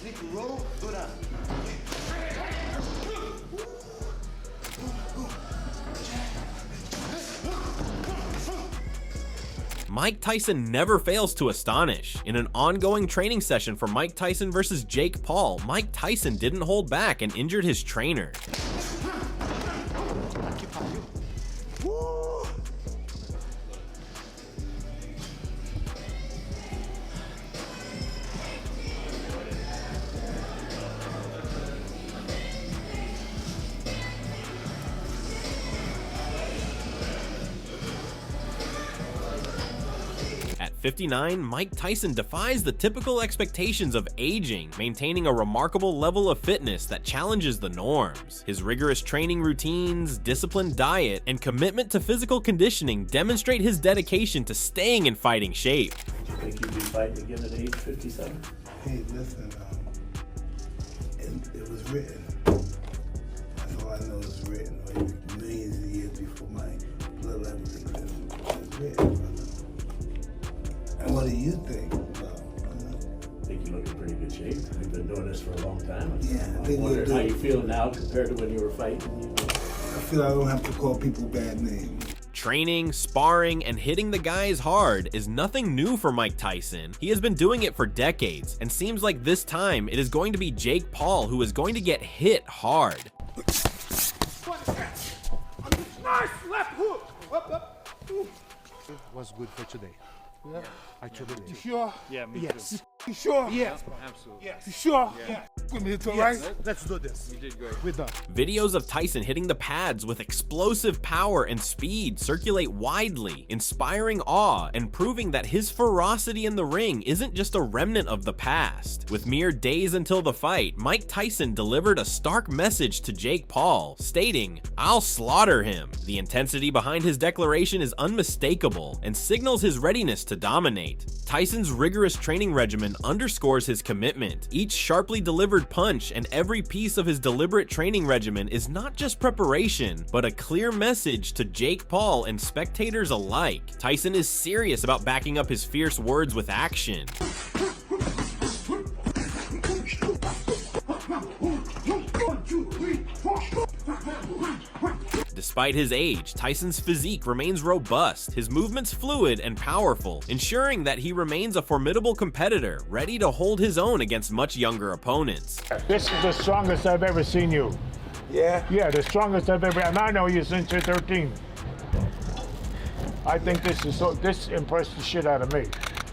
Need to roll, go down. Mike Tyson never fails to astonish. In an ongoing training session for Mike Tyson versus Jake Paul, Mike Tyson didn't hold back and injured his trainer. At 59, Mike Tyson defies the typical expectations of aging, maintaining a remarkable level of fitness that challenges the norms. His rigorous training routines, disciplined diet, and commitment to physical conditioning demonstrate his dedication to staying in fighting shape. Do you think you'd be fighting again at age 57? Hey, listen, it was written. That's all I know is written. Millions of years before my bloodline was existing. It was written, brother. And what do you think? I think you look in pretty good shape. You've been doing this for a long time. Yeah, I wonder how you feel now compared to when you were fighting. I feel I don't have to call people bad names. Training, sparring, and hitting the guys hard is nothing new for Mike Tyson. He has been doing it for decades, and seems like this time it is going to be Jake Paul who is going to get hit hard. Nice left hook. Up. Was good for today. Yeah, I truly You believe. sure? Yeah, me Yes. too. You sure? Yeah, absolutely. You sure? Yeah. With me too, right? Let's do this. You did great. We're done. Videos of Tyson hitting the pads with explosive power and speed circulate widely, inspiring awe and proving that his ferocity in the ring isn't just a remnant of the past. With mere days until the fight, Mike Tyson delivered a stark message to Jake Paul, stating, "I'll slaughter him." The intensity behind his declaration is unmistakable and signals his readiness to dominate. Tyson's rigorous training regimen underscores his commitment. Each sharply delivered punch and every piece of his deliberate training regimen is not just preparation, but a clear message to Jake Paul and spectators alike. Tyson is serious about backing up his fierce words with action. Despite his age, Tyson's physique remains robust, his movements fluid and powerful, ensuring that he remains a formidable competitor, ready to hold his own against much younger opponents. This is the strongest I've ever seen you. Yeah? Yeah, the strongest I've ever, and I know you since you're 13. I think this impressed the shit out of me.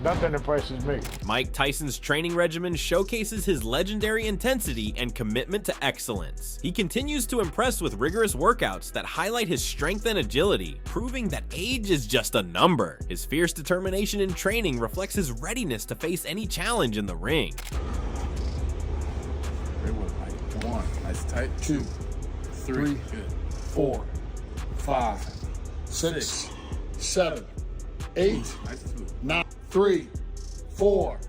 Nothing impresses me. Mike Tyson's training regimen showcases his legendary intensity and commitment to excellence. He continues to impress with rigorous workouts that highlight his strength and agility, proving that age is just a number. His fierce determination in training reflects his readiness to face any challenge in the ring. Very well, Mike. 1, nice tight. 2, 3, 4, 5, 6, 7, 8, 9, 3, 4,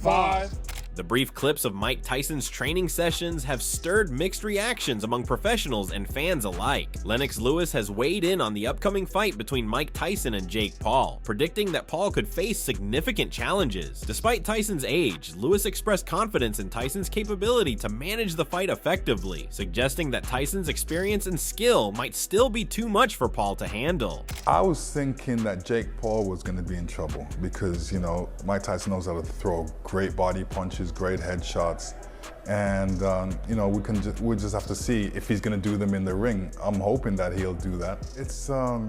5. The brief clips of Mike Tyson's training sessions have stirred mixed reactions among professionals and fans alike. Lennox Lewis has weighed in on the upcoming fight between Mike Tyson and Jake Paul, predicting that Paul could face significant challenges. Despite Tyson's age, Lewis expressed confidence in Tyson's capability to manage the fight effectively, suggesting that Tyson's experience and skill might still be too much for Paul to handle. I was thinking that Jake Paul was going to be in trouble because, you know, Mike Tyson knows how to throw great body punches, great headshots, and you know, we just have to see if he's going to do them in the ring. I'm hoping that he'll do that. It's a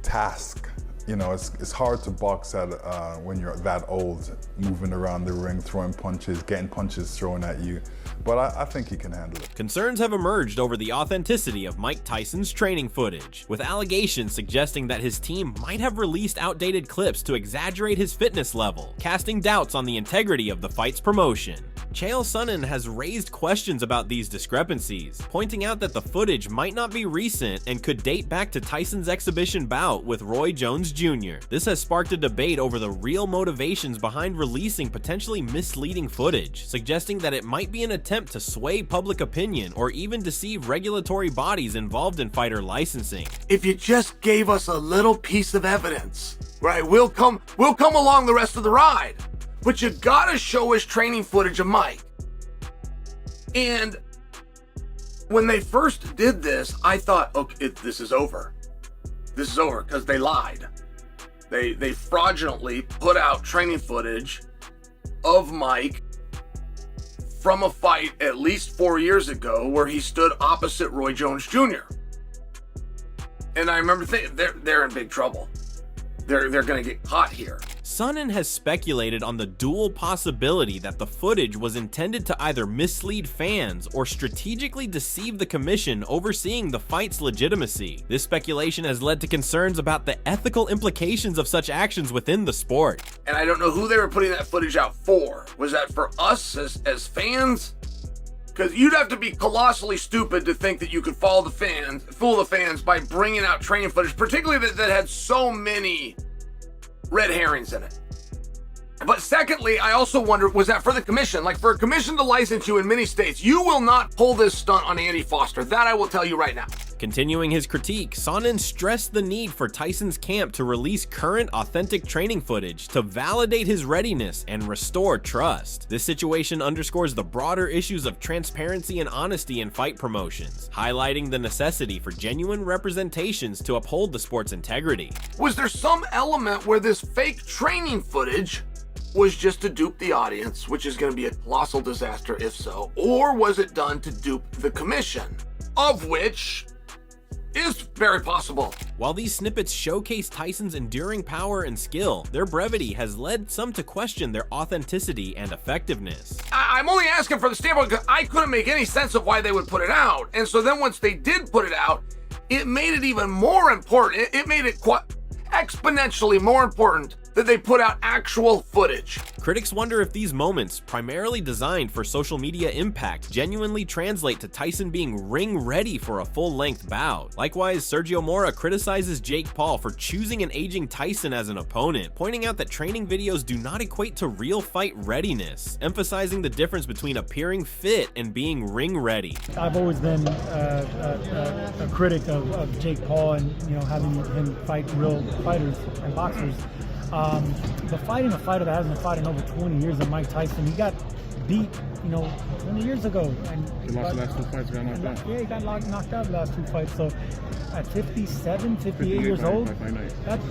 task. You know, it's hard to box at when you're that old, moving around the ring, throwing punches, getting punches thrown at you. But I think he can handle it. Concerns have emerged over the authenticity of Mike Tyson's training footage, with allegations suggesting that his team might have released outdated clips to exaggerate his fitness level, casting doubts on the integrity of the fight's promotion. Chael Sonnen has raised questions about these discrepancies, pointing out that the footage might not be recent and could date back to Tyson's exhibition bout with Roy Jones Jr. This has sparked a debate over the real motivations behind releasing potentially misleading footage, suggesting that it might be an attempt to sway public opinion or even deceive regulatory bodies involved in fighter licensing. If you just gave us a little piece of evidence, right, we'll come along the rest of the ride. But you gotta show us training footage of Mike. And when they first did this, I thought, okay, this is over. This is over, because they lied. They fraudulently put out training footage of Mike from a fight at least 4 years ago where he stood opposite Roy Jones Jr. And I remember thinking, they're in big trouble. They're going to get caught here. Sonnen has speculated on the dual possibility that the footage was intended to either mislead fans or strategically deceive the commission overseeing the fight's legitimacy. This speculation has led to concerns about the ethical implications of such actions within the sport. And I don't know who they were putting that footage out for. Was that for us as fans? Because you'd have to be colossally stupid to think that you could fool the fans by bringing out training footage, particularly that had so many red herrings in it. But secondly, I also wonder, was that for the commission? Like, for a commission to license you in many states, you will not pull this stunt on Andy Foster. That I will tell you right now. Continuing his critique, Sonnen stressed the need for Tyson's camp to release current, authentic training footage to validate his readiness and restore trust. This situation underscores the broader issues of transparency and honesty in fight promotions, highlighting the necessity for genuine representations to uphold the sport's integrity. Was there some element where this fake training footage was just to dupe the audience, which is going to be a colossal disaster if so, or was it done to dupe the commission, of which is very possible? While these snippets showcase Tyson's enduring power and skill, their brevity has led some to question their authenticity and effectiveness. I'm only asking for the standpoint because I couldn't make any sense of why they would put it out. And so then once they did put it out, it made it even more important. It made it quite exponentially more important that they put out actual footage. Critics wonder if these moments, primarily designed for social media impact, genuinely translate to Tyson being ring-ready for a full-length bout. Likewise, Sergio Mora criticizes Jake Paul for choosing an aging Tyson as an opponent, pointing out that training videos do not equate to real fight readiness, emphasizing the difference between appearing fit and being ring-ready. I've always been a critic of Jake Paul and having him fight real fighters and boxers. But fighting a fighter that hasn't fought in over 20 years of Mike Tyson, he got beat, 20 years ago. And he lost the last 2 fights, got knocked out. Yeah, he got knocked out the last 2 fights. So at 57, 58 years old,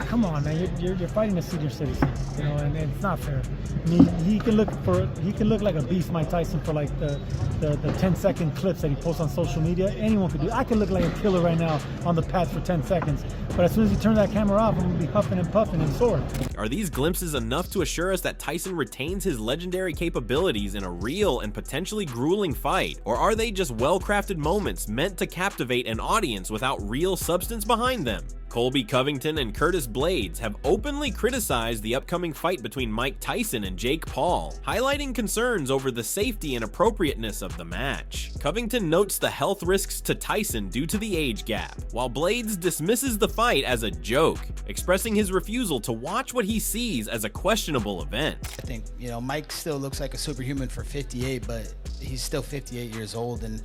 come on, man, you're fighting a senior citizen, and it's not fair. I mean, he can look like a beast, Mike Tyson, for like the 10-second clips that he posts on social media. Anyone could do. I could look like a killer right now on the pads for 10 seconds. But as soon as he turns that camera off, I'm gonna be huffing and puffing and sore. Are these glimpses enough to assure us that Tyson retains his legendary capabilities in a real and potentially grueling fight? Or are they just well-crafted moments meant to captivate an audience without real substance behind them? Colby Covington and Curtis Blades have openly criticized the upcoming fight between Mike Tyson and Jake Paul, highlighting concerns over the safety and appropriateness of the match. Covington notes the health risks to Tyson due to the age gap, while Blades dismisses the fight as a joke, expressing his refusal to watch what he sees as a questionable event. I think, Mike still looks like a superhuman for 58, but he's still 58 years old, and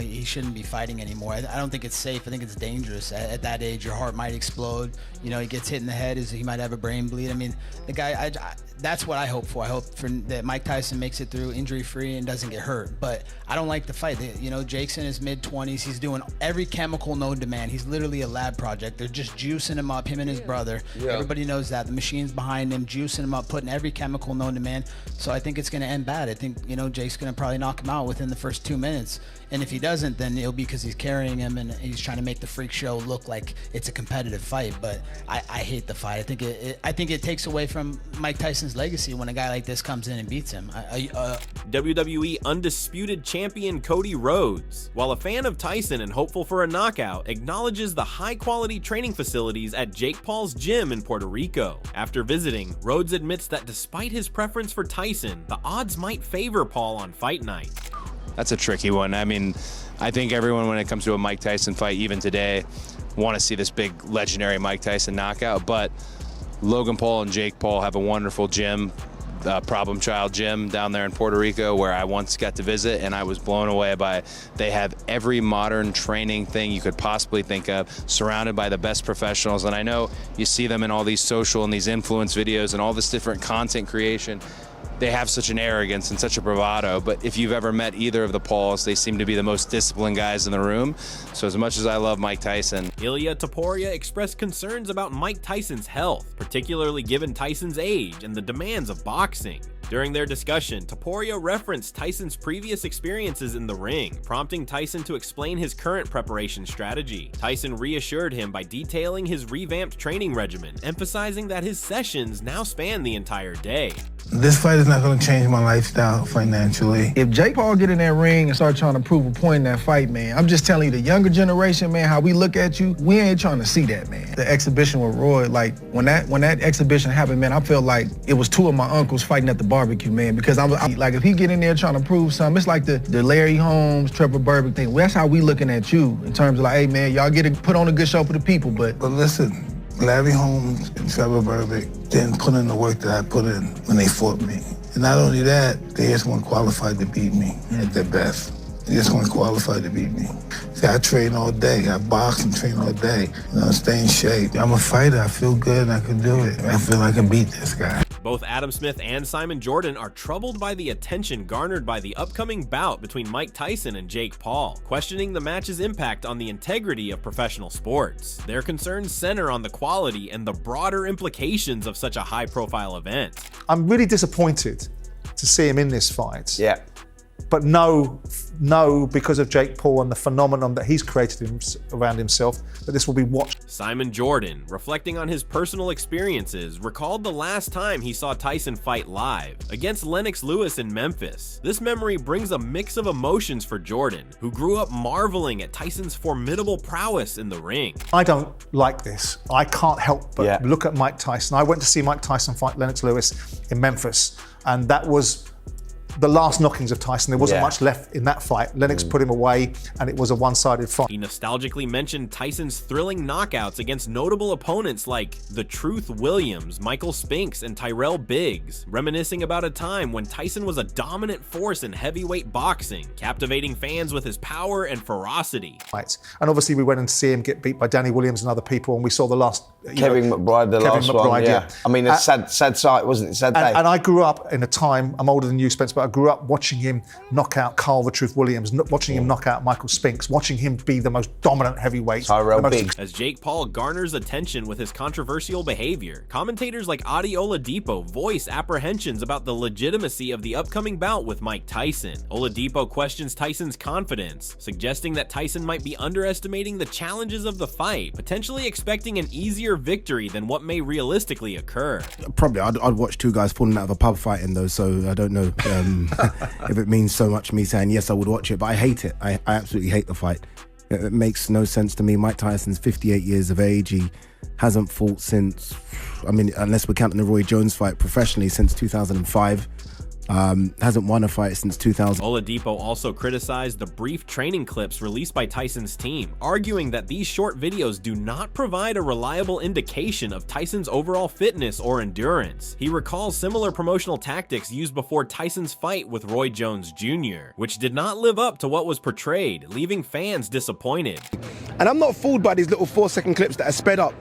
he shouldn't be fighting anymore. I don't think it's safe. I think it's dangerous. At that age, your heart might explode. He gets hit in the head, he might have a brain bleed. I mean, the guy, that's what I hope for. I hope that Mike Tyson makes it through injury-free and doesn't get hurt. But I don't like the fight. Jake's in his mid-20s. He's doing every chemical known to man. He's literally a lab project. They're just juicing him up, him and his brother. Yeah. Everybody knows that. The machine's behind him, juicing him up, putting every chemical known to man. So I think it's going to end bad. I think, Jake's going to probably knock him out within the first 2 minutes. And if he doesn't, then it'll be because he's carrying him and he's trying to make the freak show look like it's a competitive fight. But I hate the fight. I think it takes away from Mike Tyson's legacy when a guy like this comes in and beats him. WWE undisputed champion Cody Rhodes, while a fan of Tyson and hopeful for a knockout, acknowledges the high-quality training facilities at Jake Paul's gym in Puerto Rico. After visiting, Rhodes admits that despite his preference for Tyson, the odds might favor Paul on fight night. That's a tricky one. I mean, I think everyone, when it comes to a Mike Tyson fight, even today, want to see this big legendary Mike Tyson knockout. But Logan Paul and Jake Paul have a wonderful gym, Problem Child gym down there in Puerto Rico, where I once got to visit, and I was blown away by. They have every modern training thing you could possibly think of, surrounded by the best professionals. And I know you see them in all these social and these influence videos and all this different content creation. they have such an arrogance and such a bravado. But if you've ever met either of the Pauls, they seem to be the most disciplined guys in the room. So as much as I love Mike Tyson, Ilia Topuria expressed concerns about Mike Tyson's health, particularly given Tyson's age and the demands of boxing. During their discussion, Topuria referenced Tyson's previous experiences in the ring, prompting Tyson to explain his current preparation strategy. Tyson reassured him by detailing his revamped training regimen, emphasizing that his sessions now span the entire day. This fight is not going to change my lifestyle financially. If Jake Paul get in that ring and start trying to prove a point in that fight, man, I'm just telling you, the younger generation, man, how we look at you, we ain't trying to see that, man. The exhibition with Roy, like, when that exhibition happened, man, I felt like it was two of my uncles fighting at the barbecue, man, because I'm like, if he get in there trying to prove something, it's like the Larry Holmes, Trevor Burbick thing. Well, that's how we looking at you in terms of like, hey, man, y'all get to put on a good show for the people, but listen, Larry Holmes and Trevor Burbick didn't put in the work that I put in when they fought me. And not only that, they just weren't qualified to beat me at their best. They just weren't qualified to beat me. See, I train all day. I box and train all day. You know, stay in shape. I'm a fighter. I feel good and I can do it. I feel I can beat this guy. Both Adam Smith and Simon Jordan are troubled by the attention garnered by the upcoming bout between Mike Tyson and Jake Paul, questioning the match's impact on the integrity of professional sports. Their concerns center on the quality and the broader implications of such a high-profile event. I'm really disappointed to see him in this fight. Yeah. But no, because of Jake Paul and the phenomenon that he's created around himself, that this will be watched. Simon Jordan, reflecting on his personal experiences, recalled the last time he saw Tyson fight live, against Lennox Lewis in Memphis. This memory brings a mix of emotions for Jordan, who grew up marveling at Tyson's formidable prowess in the ring. I don't like this. I can't help but look at Mike Tyson. I went to see Mike Tyson fight Lennox Lewis in Memphis, and that was the last knockings of Tyson. There wasn't much left in that fight. Lennox put him away, and it was a one-sided fight. He nostalgically mentioned Tyson's thrilling knockouts against notable opponents like The Truth Williams, Michael Spinks, and Tyrell Biggs, reminiscing about a time when Tyson was a dominant force in heavyweight boxing, captivating fans with his power and ferocity. Right. And obviously we went and see him get beat by Danny Williams and other people, and we saw the last... Kevin McBride, the last one, yeah. I mean, a sad sight, wasn't it? Sad day. And I grew up in a time, I'm older than you, Spence, but I grew up watching him knock out Carl the Truth Williams, watching him knock out Michael Spinks, watching him be the most dominant heavyweight. Tyrell Biggs. As Jake Paul garners attention with his controversial behavior, commentators like Adi Oladipo voice apprehensions about the legitimacy of the upcoming bout with Mike Tyson. Oladipo questions Tyson's confidence, suggesting that Tyson might be underestimating the challenges of the fight, potentially expecting an easier victory than what may realistically occur. Probably, I'd watch two guys falling out of a pub fighting though, so I don't know if it means so much me saying yes, I would watch it, but I hate it. I absolutely hate the fight. It makes no sense to me. Mike Tyson's 58 years of age. He hasn't fought since, I mean, unless we're counting the Roy Jones fight professionally, since 2005. Hasn't won a fight since 2000. Oladipo also criticized the brief training clips released by Tyson's team, arguing that these short videos do not provide a reliable indication of Tyson's overall fitness or endurance. He recalls similar promotional tactics used before Tyson's fight with Roy Jones Jr., which did not live up to what was portrayed, leaving fans disappointed. And I'm not fooled by these little 4-second clips that are sped up.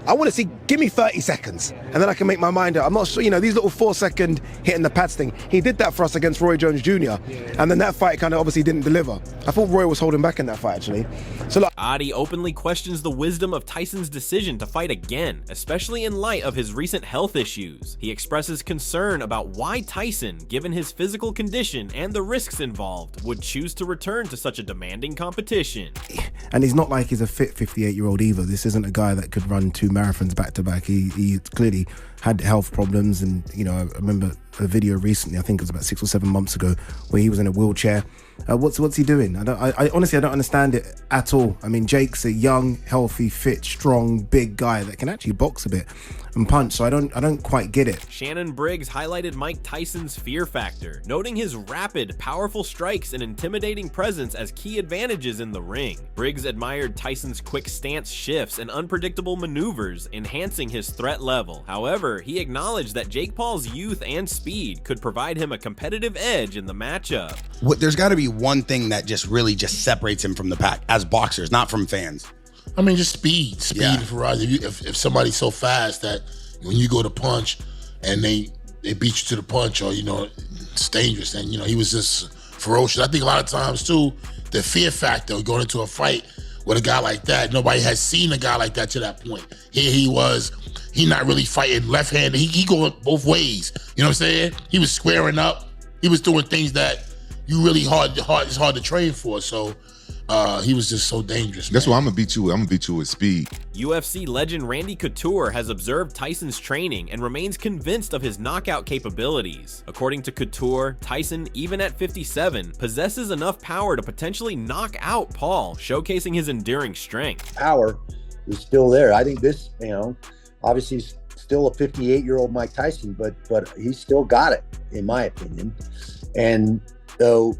I want to see, give me 30 seconds, and then I can make my mind up. I'm not sure, these little 4-second hitting the pads thing. He did that for us against Roy Jones Jr., and then that fight kind of obviously didn't deliver. I thought Roy was holding back in that fight, actually. So look, Adi openly questions the wisdom of Tyson's decision to fight again, especially in light of his recent health issues. He expresses concern about why Tyson, given his physical condition and the risks involved, would choose to return to such a demanding competition. And he's not like he's a fit 58-year-old either. This isn't a guy that could run 2 marathons back to back. He clearly had health problems, and I remember a video recently, I think it was about 6 or 7 months ago, where he was in a wheelchair. What's he doing? I honestly don't understand it at all. I mean, Jake's a young, healthy, fit, strong, big guy that can actually box a bit and punch, so I don't quite get it. Shannon Briggs highlighted Mike Tyson's fear factor, noting his rapid, powerful strikes and intimidating presence as key advantages in the ring. Briggs admired Tyson's quick stance shifts and unpredictable maneuvers, enhancing his threat level. However, he acknowledged that Jake Paul's youth and speed could provide him a competitive edge in the matchup. There's got to be one thing that really separates him from the pack as boxers, not from fans. I mean, just speed and variety. If somebody's so fast that when you go to punch and they they beat you to the punch, or it's dangerous. And he was just ferocious. I think a lot of times too, the fear factor going into a fight with a guy like that, nobody has seen a guy like that to that point. Here he not really fighting left-handed. He going both ways. You know what I'm saying? He was squaring up. He was doing things that you really it's hard to train for. So he was just so dangerous. That's why I'm gonna beat you. I'm gonna beat you with speed. UFC legend Randy Couture has observed Tyson's training and remains convinced of his knockout capabilities. According to Couture, Tyson, even at 57, possesses enough power to potentially knock out Paul, showcasing his enduring strength. Power is still there. I think this, obviously he's still a 58-year-old Mike Tyson, but he's still got it, in my opinion. And though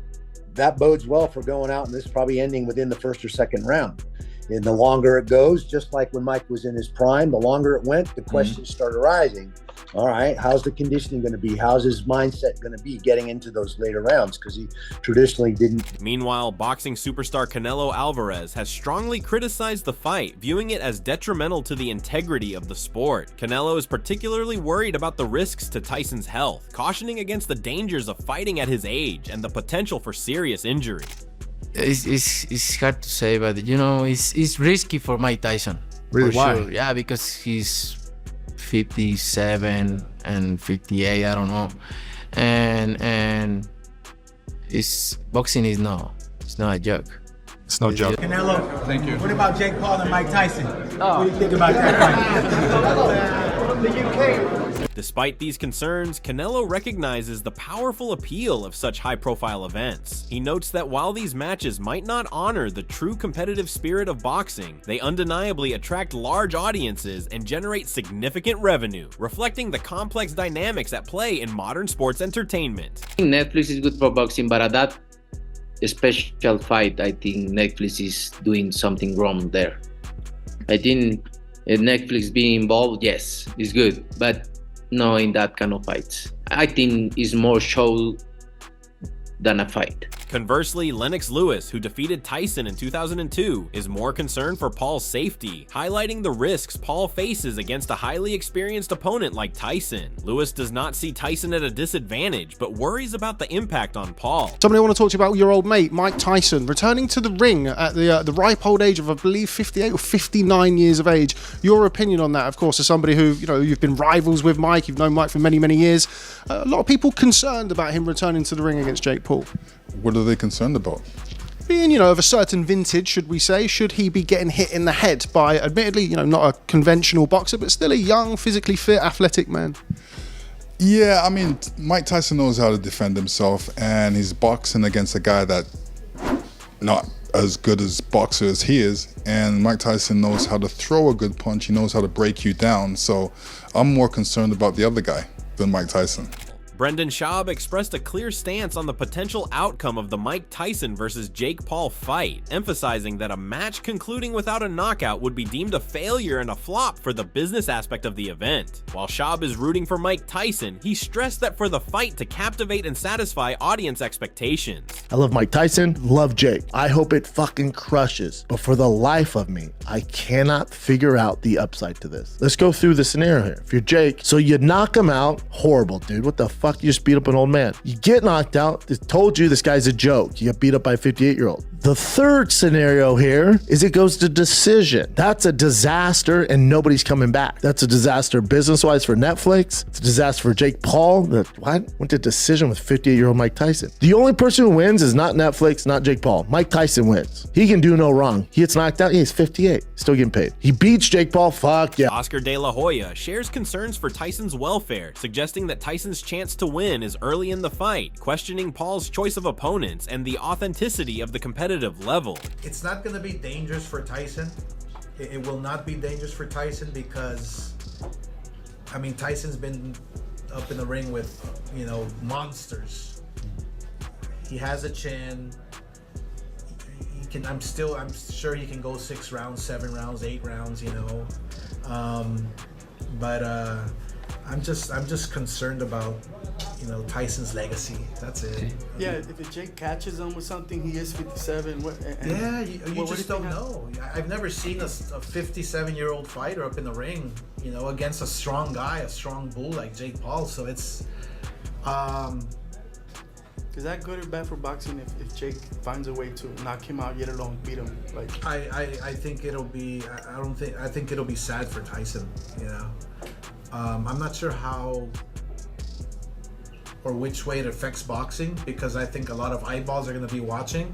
that bodes well for going out and this probably ending within the first or second round. And the longer it goes, just like when Mike was in his prime, the longer it went, the questions started arising. All right, how's the conditioning going to be? How's his mindset going to be getting into those later rounds? Because he traditionally didn't. Meanwhile, boxing superstar Canelo Alvarez has strongly criticized the fight, viewing it as detrimental to the integrity of the sport. Canelo is particularly worried about the risks to Tyson's health, cautioning against the dangers of fighting at his age and the potential for serious injury. It's hard to say, but it's risky for Mike Tyson. Really? For Why? sure. Yeah, because he's 57 and 58, I don't know, and boxing is it's not a joke. It's no joke. Canelo, thank you. What about Jake Paul and Mike Tyson? What do you think about that fight? From the UK. Despite these concerns, Canelo recognizes the powerful appeal of such high-profile events. He notes that while these matches might not honor the true competitive spirit of boxing, they undeniably attract large audiences and generate significant revenue, reflecting the complex dynamics at play in modern sports entertainment. Netflix is good for boxing, but at that special fight, I think Netflix is doing something wrong there. I think Netflix being involved, yes, is good, but no, in that kind of fights. I think it's more show than a fight. Conversely, Lennox Lewis, who defeated Tyson in 2002, is more concerned for Paul's safety, highlighting the risks Paul faces against a highly experienced opponent like Tyson. Lewis does not see Tyson at a disadvantage, but worries about the impact on Paul. Somebody I want to talk to you about your old mate, Mike Tyson, returning to the ring at the ripe old age of, I believe, 58 or 59 years of age. Your opinion on that, of course, as somebody who, you've been rivals with Mike, you've known Mike for many, many years. A lot of people concerned about him returning to the ring against Jake Paul. What are they concerned about? Being, of a certain vintage, should we say, should he be getting hit in the head by, admittedly, not a conventional boxer, but still a young, physically fit, athletic man? Yeah, I mean, Mike Tyson knows how to defend himself, and he's boxing against a guy that not as good as boxer as he is, and Mike Tyson knows how to throw a good punch, he knows how to break you down, so I'm more concerned about the other guy than Mike Tyson. Brendan Schaub expressed a clear stance on the potential outcome of the Mike Tyson versus Jake Paul fight, emphasizing that a match concluding without a knockout would be deemed a failure and a flop for the business aspect of the event. While Schaub is rooting for Mike Tyson, he stressed that for the fight to captivate and satisfy audience expectations. I love Mike Tyson, love Jake. I hope it fucking crushes, but for the life of me, I cannot figure out the upside to this. Let's go through the scenario here. If you're Jake, so you knock him out, horrible, dude. What the fuck? You just beat up an old man. You get knocked out. They told you this guy's a joke. You get beat up by a 58-year-old. The third scenario here is it goes to decision. That's a disaster and nobody's coming back. That's a disaster business-wise for Netflix. It's a disaster for Jake Paul. What? Went to decision with 58-year-old Mike Tyson. The only person who wins is not Netflix, not Jake Paul. Mike Tyson wins. He can do no wrong. He gets knocked out. He's 58. Still getting paid. He beats Jake Paul. Fuck yeah. Oscar De La Hoya shares concerns for Tyson's welfare, suggesting that Tyson's chance to win is early in the fight, questioning Paul's choice of opponents and the authenticity of the competitive level. It's not going to be dangerous for Tyson. It will not be dangerous for Tyson because, Tyson's been up in the ring with, monsters. He has a chin. He can. I'm sure he can go 6 rounds, 7 rounds, 8 rounds. But I'm just concerned about, Tyson's legacy. That's it. Yeah, if Jake catches him with something, he is 57. You just don't know. I've never seen a 57-year-old fighter up in the ring, against a strong guy, a strong bull like Jake Paul. So it's, is that good or bad for boxing if Jake finds a way to knock him out, yet alone beat him? I think it'll be. I think it'll be sad for Tyson. I'm not sure how or which way it affects boxing, because I think a lot of eyeballs are going to be watching.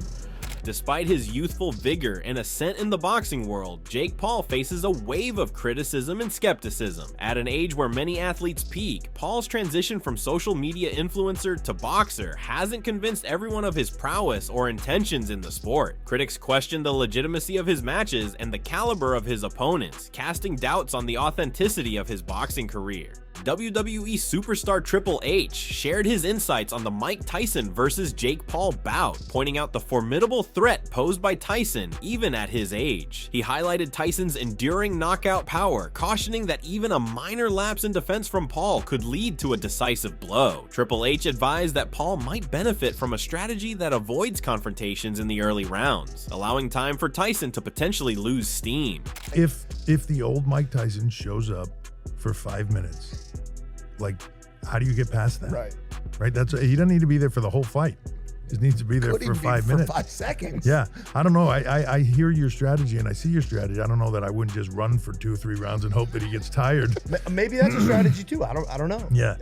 Despite his youthful vigor and ascent in the boxing world, Jake Paul faces a wave of criticism and skepticism. At an age where many athletes peak, Paul's transition from social media influencer to boxer hasn't convinced everyone of his prowess or intentions in the sport. Critics question the legitimacy of his matches and the caliber of his opponents, casting doubts on the authenticity of his boxing career. WWE superstar Triple H shared his insights on the Mike Tyson versus Jake Paul bout, pointing out the formidable threat posed by Tyson even at his age. He highlighted Tyson's enduring knockout power, cautioning that even a minor lapse in defense from Paul could lead to a decisive blow. Triple H advised that Paul might benefit from a strategy that avoids confrontations in the early rounds, allowing time for Tyson to potentially lose steam. If the old Mike Tyson shows up for 5 minutes, how do you get past that? Right. He doesn't need to be there for the whole fight. He just needs to be there for 5 minutes. For 5 seconds. Yeah. I don't know. I hear your strategy and I see your strategy. I don't know that I wouldn't just run for 2 or 3 rounds and hope that he gets tired. Maybe that's a strategy too. I don't know. Yeah.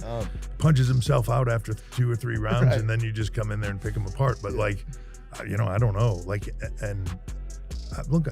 Punches himself out after 2 or 3 rounds, and then you just come in there and pick him apart. But I don't know. Look,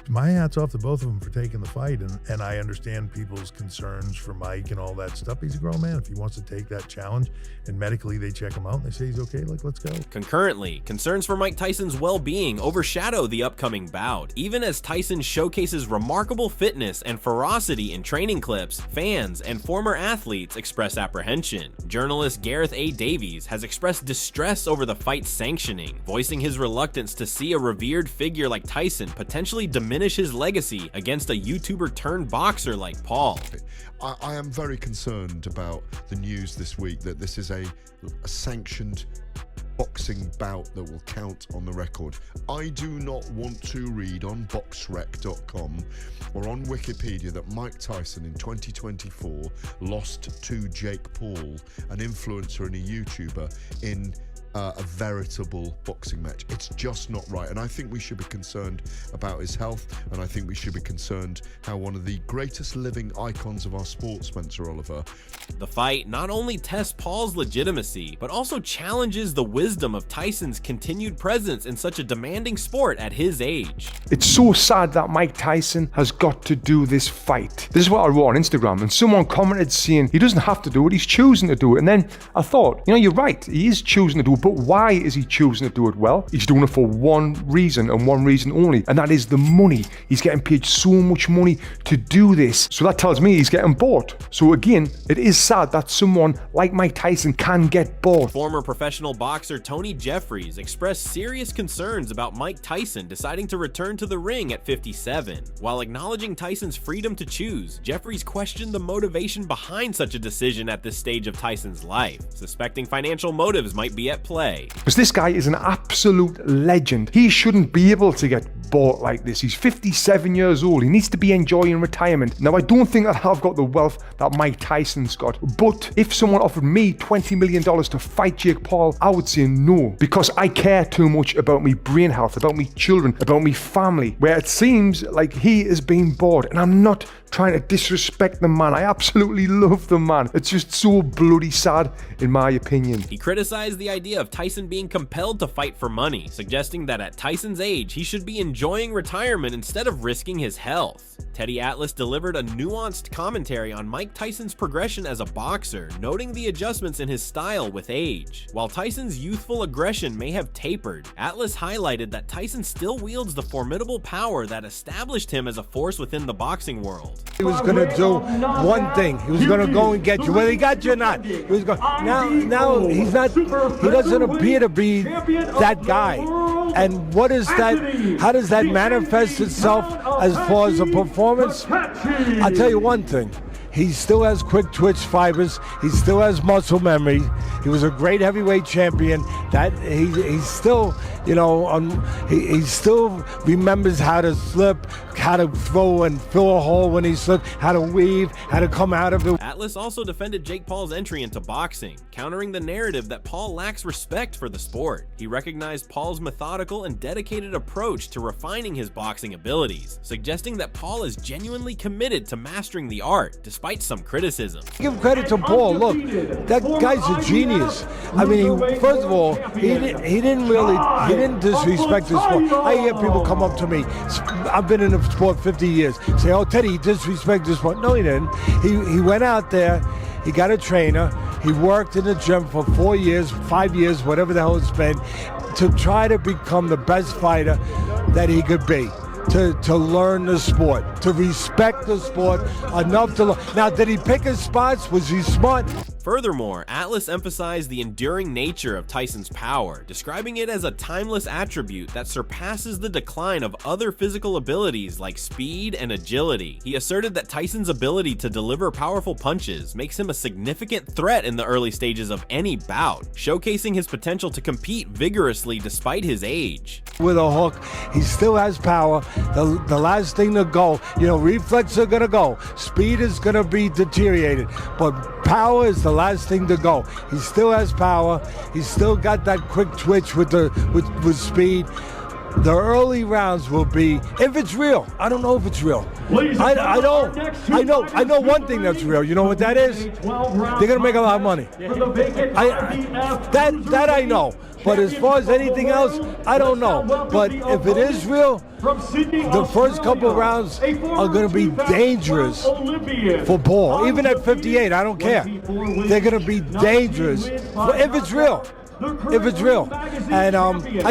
my hat's off to both of them for taking the fight, and I understand people's concerns for Mike and all that stuff. He's a grown man. If he wants to take that challenge, and medically they check him out and they say he's okay, let's go. Concurrently, concerns for Mike Tyson's well-being overshadow the upcoming bout. Even as Tyson showcases remarkable fitness and ferocity in training clips, fans and former athletes express apprehension. Journalist Gareth A. Davies has expressed distress over the fight's sanctioning, voicing his reluctance to see a revered figure like Tyson potentially diminish his legacy against a YouTuber turned boxer like Paul. I am very concerned about the news this week that this is a sanctioned boxing bout that will count on the record. I do not want to read on boxrec.com or on Wikipedia that Mike Tyson in 2024 lost to Jake Paul, an influencer and a YouTuber, in a veritable boxing match. It's just not right, and I think we should be concerned about his health, and I think we should be concerned how one of the greatest living icons of our sport, Spencer Oliver. The fight not only tests Paul's legitimacy, but also challenges the wisdom of Tyson's continued presence in such a demanding sport at his age. It's so sad that Mike Tyson has got to do this fight. This is what I wrote on Instagram, and someone commented saying he doesn't have to do it, he's choosing to do it. And then I thought, you're right, he is choosing to do it, but why is he choosing to do it? Well, he's doing it for one reason and one reason only, and that is the money. He's getting paid so much money to do this, so that tells me he's getting bought. So again, it is sad that someone like Mike Tyson can get bought. Former professional boxer Tony Jeffries expressed serious concerns about Mike Tyson deciding to return to the ring at 57. While acknowledging Tyson's freedom to choose, Jeffries questioned the motivation behind such a decision at this stage of Tyson's life, suspecting financial motives might be at play. Because this guy is an absolute legend. He shouldn't be able to get bought like this. He's 57 years old. He needs to be enjoying retirement. Now, I don't think that I've got the wealth that Mike Tyson's got, but if someone offered me $20 million to fight Jake Paul, I would say no, because I care too much about me brain health, about me children, about me family, where it seems like he is being bored, and I'm not trying to disrespect the man. I absolutely love the man. It's just so bloody sad, in my opinion. He criticized the idea of Tyson being compelled to fight for money, suggesting that at Tyson's age, he should be enjoying retirement instead of risking his health. Teddy Atlas delivered a nuanced commentary on Mike Tyson's progression as a boxer, noting the adjustments in his style with age. While Tyson's youthful aggression may have tapered, Atlas highlighted that Tyson still wields the formidable power that established him as a force within the boxing world. He was going to do one thing. He was going to go and get you. Whether he got you or not. He was going. Now he's not. He doesn't appear to be that guy. And what is that? How does that manifest itself as far as a performance? I'll tell you one thing. He still has quick twitch fibers. He still has muscle memory. He was a great heavyweight champion. That he's still, you know, he still remembers how to slip, how to throw and fill a hole when he slipped, how to weave, how to come out of it. Atlas also defended Jake Paul's entry into boxing, countering the narrative that Paul lacks respect for the sport. He recognized Paul's methodical and dedicated approach to refining his boxing abilities, suggesting that Paul is genuinely committed to mastering the art, despite some criticism. Give credit to Paul. Look, that guy's a genius. I mean, first of all, he didn't disrespect the sport. I hear people come up to me. I've been in the sport 50 years. Say, "Oh, Teddy, he disrespected the sport." No, he didn't. He went out there. He got a trainer. He worked in the gym for 4 years, 5 years, whatever the hell it's been, to try to become the best fighter that he could be. To learn the sport, to respect the sport enough to learn. Now, did he pick his spots? Was he smart? Furthermore, Atlas emphasized the enduring nature of Tyson's power, describing it as a timeless attribute that surpasses the decline of other physical abilities like speed and agility. He asserted that Tyson's ability to deliver powerful punches makes him a significant threat in the early stages of any bout, showcasing his potential to compete vigorously despite his age. With a hook, he still has power. The last thing to go, you know, reflexes are gonna go, speed is gonna be deteriorated, but power is the last thing to go. He still has power. He's still got that quick twitch with speed. The early rounds will be, if it's real. I don't know if it's real. I know one thing that's real. You know what that is? They're gonna make a lot of money. That I know. But as far as anything else, I don't know. But if it is real, the first couple of rounds are going to be dangerous for Paul. Even at 58, I don't care. They're going to be dangerous if it's real. If it's real. And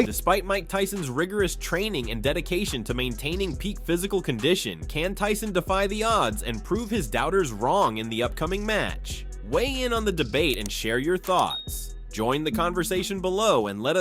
despite Mike Tyson's rigorous training and dedication to maintaining peak physical condition, can Tyson defy the odds and prove his doubters wrong in the upcoming match? Weigh in on the debate and share your thoughts. Join the conversation below and let us